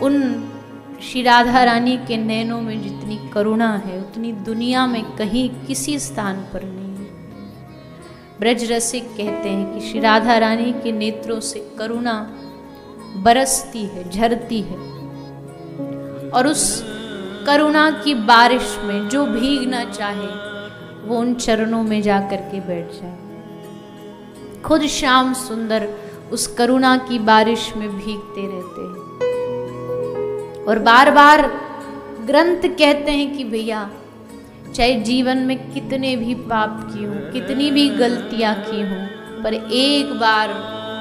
उन श्री राधा रानी के नैनों में जितनी करुणा है उतनी दुनिया में कहीं किसी स्थान पर नहीं है। ब्रज रसिक कहते हैं कि श्री राधा रानी के नेत्रों से करुणा बरसती है, झरती है, और उस करुणा की बारिश में जो भीगना चाहे वो उन चरणों में जाकर के बैठ जाए। खुद श्याम सुंदर उस करुणा की बारिश में भीगते रहते हैं। और बार बार ग्रंथ कहते हैं कि भैया चाहे जीवन में कितने भी पाप किए हों, कितनी भी गलतियां की हों, पर एक बार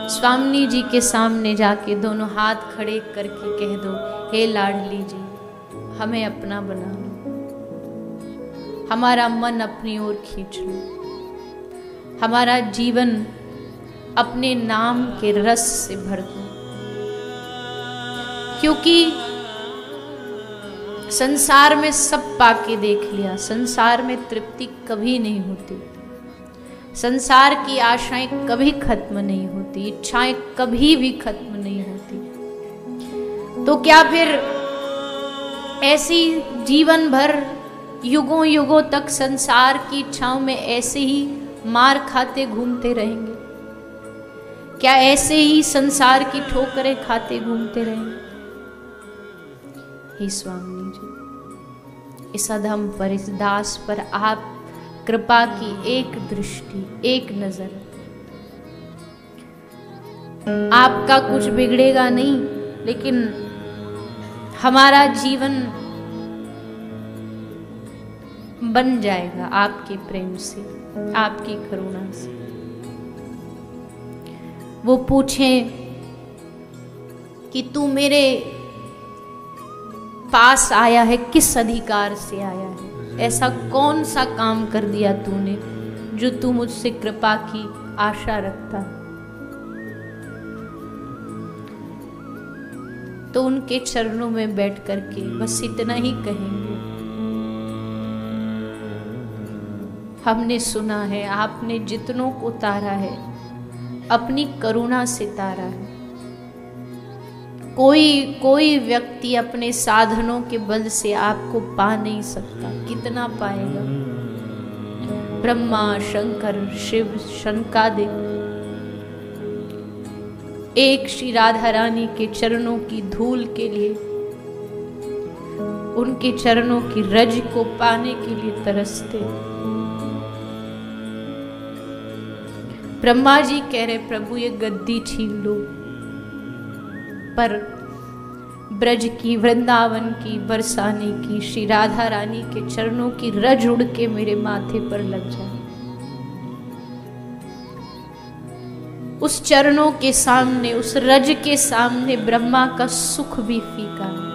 स्वामी जी के सामने जाके दोनों हाथ खड़े करके कह दो, हे लाडली जी हमें अपना बना लो, हमारा मन अपनी ओर खींच लो, हमारा जीवन अपने नाम के रस से भर दो। क्योंकि संसार में सब पाके देख लिया, संसार में तृप्ति कभी नहीं होती, संसार की आशाएं कभी खत्म नहीं होती, इच्छाएं कभी भी खत्म नहीं होती। तो क्या फिर ऐसी जीवन भर युगों युगों तक संसार की इच्छाओं में ऐसे ही मार खाते घूमते रहेंगे? क्या ऐसे ही संसार की ठोकरें खाते घूमते रहेंगे? हे स्वामी जी, इस अधम पर, इस दास पर आप कृपा की एक दृष्टि, एक नजर। आपका कुछ बिगड़ेगा नहीं, लेकिन हमारा जीवन बन जाएगा आपके प्रेम से, आपकी करुणा से। वो पूछें कि तू मेरे पास आया है किस अधिकार से आया है? ऐसा कौन सा काम कर दिया तूने जो तू मुझसे कृपा की आशा रखता? तो उनके चरणों में बैठ करके बस इतना ही कहेंगे, हमने सुना है आपने जितनों को तारा है अपनी करुणा से तारा है। कोई व्यक्ति अपने साधनों के बल से आपको पा नहीं सकता। कितना पाएगा? ब्रह्मा शंकर शिव शंकादिक एक श्री राधा रानी के चरणों की धूल के लिए, उनके चरणों की रज को पाने के लिए तरसते। ब्रह्मा जी कह रहे प्रभु ये गद्दी छीन लो, पर ब्रज की, वृंदावन की, बरसाने की श्री राधा रानी के चरणों की रज उड़ के मेरे माथे पर लग जाए। उस चरणों के सामने, उस रज के सामने ब्रह्मा का सुख भी फीका है।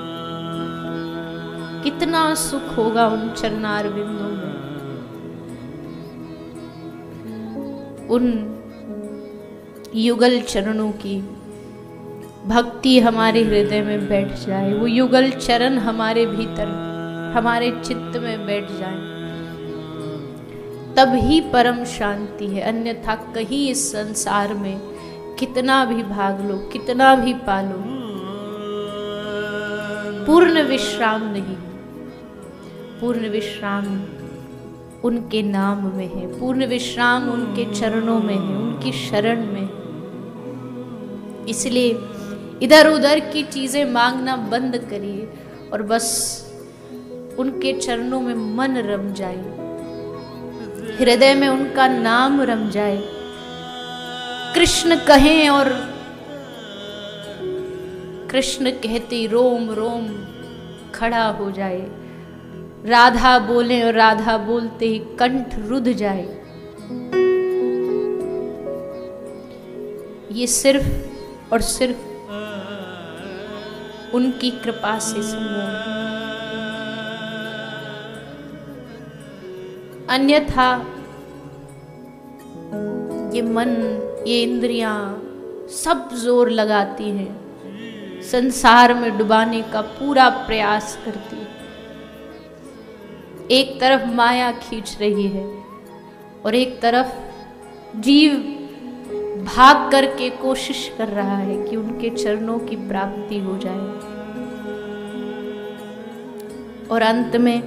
कितना सुख होगा उन चरणार बिंदों में। उन युगल चरणों की भक्ति हमारे हृदय में बैठ जाए, वो युगल चरण हमारे भीतर, हमारे चित्त में बैठ जाए, तब ही परम शांति है। अन्यथा कहीं इस संसार में कितना भी भाग लो, कितना भी पालो, पूर्ण विश्राम नहीं। पूर्ण विश्राम उनके नाम में है, पूर्ण विश्राम उनके चरणों में है, उनकी शरण में। इसलिए इधर उधर की चीजें मांगना बंद करिए और बस उनके चरणों में मन रम जाए, हृदय में उनका नाम रम जाए। कृष्ण कहें और कृष्ण कहते रोम रोम खड़ा हो जाए, राधा बोले और राधा बोलते ही कंठ रुध जाए। ये सिर्फ और सिर्फ उनकी कृपा से संभव है। अन्यथा ये मन, ये इंद्रियां सब जोर लगाती हैं, संसार में डुबाने का पूरा प्रयास करती है। एक तरफ माया खींच रही है और एक तरफ जीव भाग करके कोशिश कर रहा है कि उनके चरणों की प्राप्ति हो जाए। और अंत में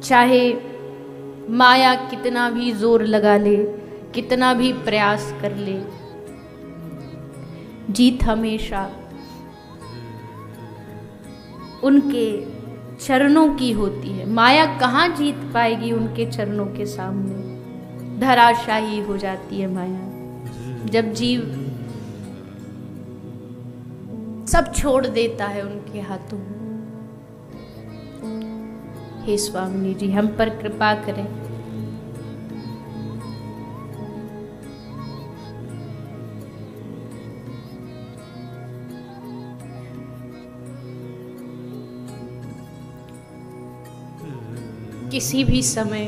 चाहे माया कितना भी जोर लगा ले, कितना भी प्रयास कर ले, जीत हमेशा उनके चरणों की होती है। माया कहाँ जीत पाएगी उनके चरणों के सामने, धराशायी हो जाती है माया। जब जीव सब छोड़ देता है उनके हाथों। हे स्वामी जी, हम पर कृपा करें। किसी भी समय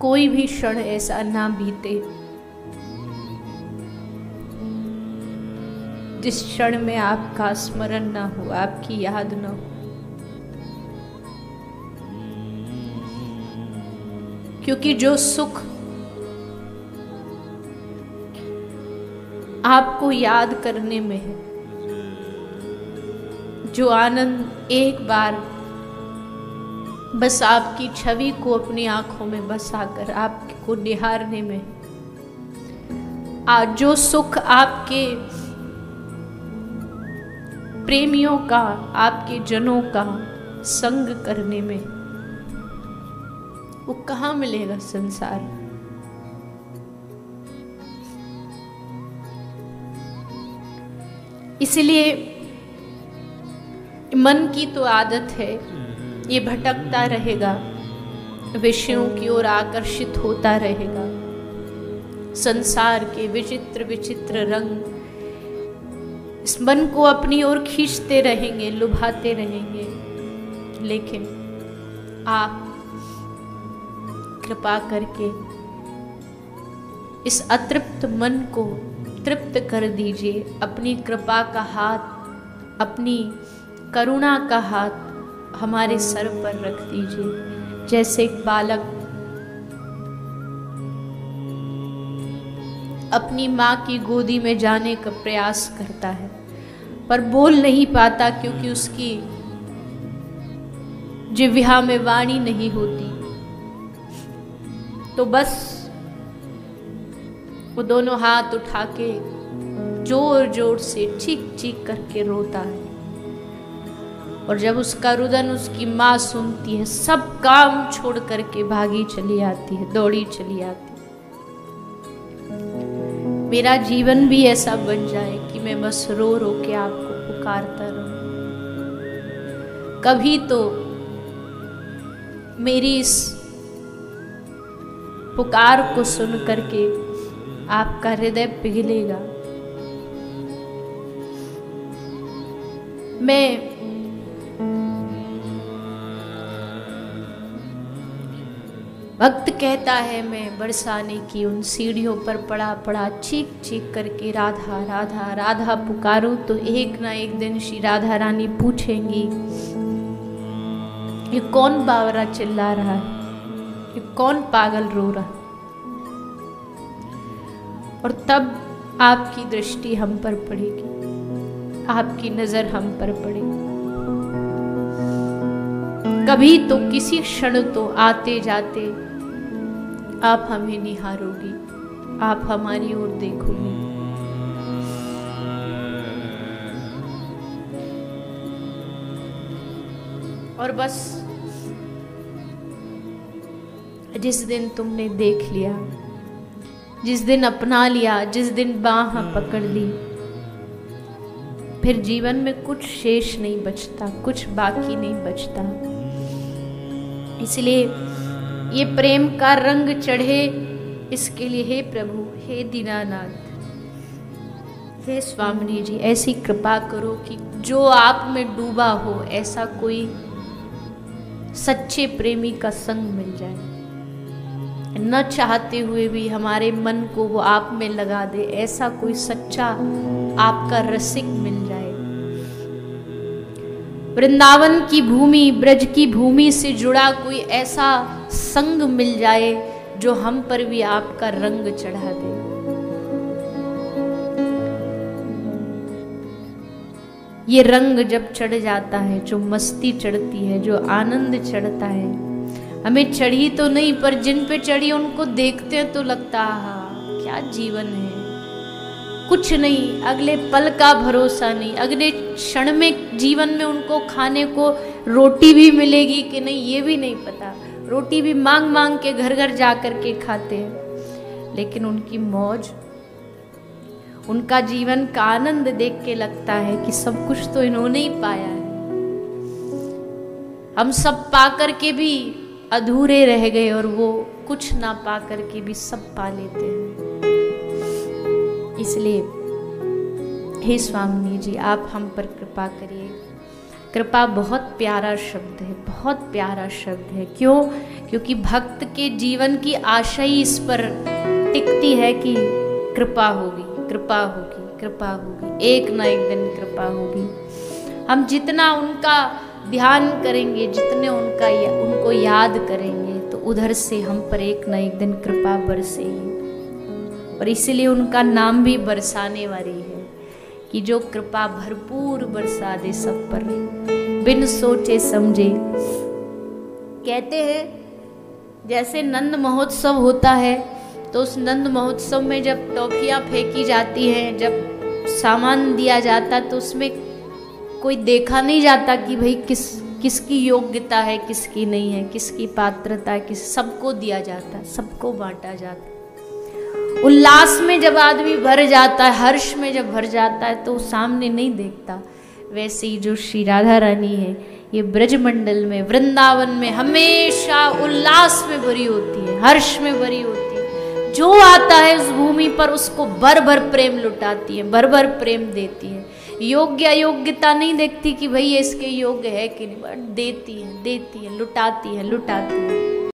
कोई भी क्षण ऐसा ना बीते जिस क्षण में आपका स्मरण ना हो, आपकी याद ना हो। क्योंकि जो सुख आपको याद करने में है, जो आनंद एक बार बस आपकी छवि को अपनी आंखों में बसाकर आपको निहारने में, आज जो सुख आपके प्रेमियों का, आपके जनों का संग करने में, वो कहाँ मिलेगा संसार। इसलिए मन की तो आदत है, ये भटकता रहेगा, विषयों की ओर आकर्षित होता रहेगा। संसार के विचित्र विचित्र रंग इस मन को अपनी ओर खींचते रहेंगे, लुभाते रहेंगे। लेकिन आप कृपा करके इस अतृप्त मन को तृप्त कर दीजिए। अपनी कृपा का हाथ, अपनी करुणा का हाथ हमारे सर पर रख दीजिए। जैसे एक बालक अपनी माँ की गोदी में जाने का प्रयास करता है पर बोल नहीं पाता, क्योंकि उसकी जिह्वा में वाणी नहीं होती। तो बस वो दोनों हाथ उठा के जोर जोर से चीख चीख करके रोता है। और जब उसका रुदन उसकी माँ सुनती है, सब काम छोड़ करके भागी चली आती है, दौड़ी चली आती है। मेरा जीवन भी ऐसा बन जाए कि मैं बस रो रो के आपको पुकारता रहूं। कभी तो मेरी इस पुकार को सुन करके आपका हृदय पिघलेगा। मैं भक्त कहता है, मैं बरसाने की उन सीढ़ियों पर पड़ा पड़ा चीख चीख करके राधा राधा राधा पुकारूं, तो एक ना एक दिन श्री राधा रानी पूछेंगी, ये कौन बावरा चिल्ला रहा है, ये कौन पागल रो रहा है। और तब आपकी दृष्टि हम पर पड़ेगी, आपकी नजर हम पर पड़ेगी। कभी तो किसी क्षण तो आते जाते आप हमें निहारोगी, आप हमारी ओर देखोगी। और बस जिस दिन तुमने देख लिया, जिस दिन अपना लिया, जिस दिन बाह पकड़ ली, फिर जीवन में कुछ शेष नहीं बचता, कुछ बाकी नहीं बचता। इसलिए ये प्रेम का रंग चढ़े, इसके लिए हे प्रभु, हे दीनानाथ, हे स्वामी जी, ऐसी कृपा करो कि जो आप में डूबा हो ऐसा कोई सच्चे प्रेमी का संग मिल जाए। न चाहते हुए भी हमारे मन को वो आप में लगा दे, ऐसा कोई सच्चा आपका रसिक मिल जाए। वृंदावन की भूमि, ब्रज की भूमि से जुड़ा कोई ऐसा संग मिल जाए जो हम पर भी आपका रंग चढ़ा दे। ये रंग जब चढ़ जाता है, जो मस्ती चढ़ती है, जो आनंद चढ़ता है, हमें चढ़ी तो नहीं पर जिन पे चढ़ी उनको देखते हैं तो लगता है क्या जीवन है, कुछ नहीं, अगले पल का भरोसा नहीं, अगले क्षण में जीवन में उनको खाने को रोटी भी मिलेगी कि नहीं ये भी नहीं पता। रोटी भी मांग मांग के घर घर जा कर के खाते हैं, लेकिन उनकी मौज, उनका जीवन का आनंद देख के लगता है कि सब कुछ तो इन्होंने ही पाया है। हम सब पा कर के भी अधूरे रह गए और वो कुछ ना पा कर के भी सब पा लेते हैं। इसलिए हे स्वामिनी जी, आप हम पर कृपा करिए। कृपा बहुत प्यारा शब्द है, बहुत प्यारा शब्द है। क्यों? क्योंकि भक्त के जीवन की आशा ही इस पर टिकती है कि कृपा होगी, कृपा होगी, कृपा होगी, एक ना एक दिन कृपा होगी। हम जितना उनका ध्यान करेंगे, जितने उनको याद करेंगे, तो उधर से हम पर एक ना एक दिन कृपा बरसेगी। और इसीलिए उनका नाम भी बरसाने वाली है कि जो कृपा भरपूर बरसा दे सब पर, बिन सोचे समझे। कहते हैं जैसे नंद महोत्सव होता है, तो उस नंद महोत्सव में जब टॉफियाँ फेंकी जाती हैं, जब सामान दिया जाता, तो उसमें कोई देखा नहीं जाता कि भाई किसकी योग्यता है, किसकी नहीं है, किसकी पात्रता है, सबको दिया जाता, सबको बांटा जाता। उल्लास में जब आदमी भर जाता है, हर्ष में जब भर जाता है, तो सामने नहीं देखता। वैसे ही जो श्री राधा रानी है, ये ब्रजमंडल में, वृंदावन में हमेशा उल्लास में भरी होती है, हर्ष में भरी होती है। जो आता है उस भूमि पर उसको भर भर प्रेम लुटाती है, भर भर प्रेम देती है। योग्य अयोग्यता नहीं देखती कि भाई ये इसके योग्य है कि नहीं, बट देती है, देती है, लुटाती है, लुटाती है।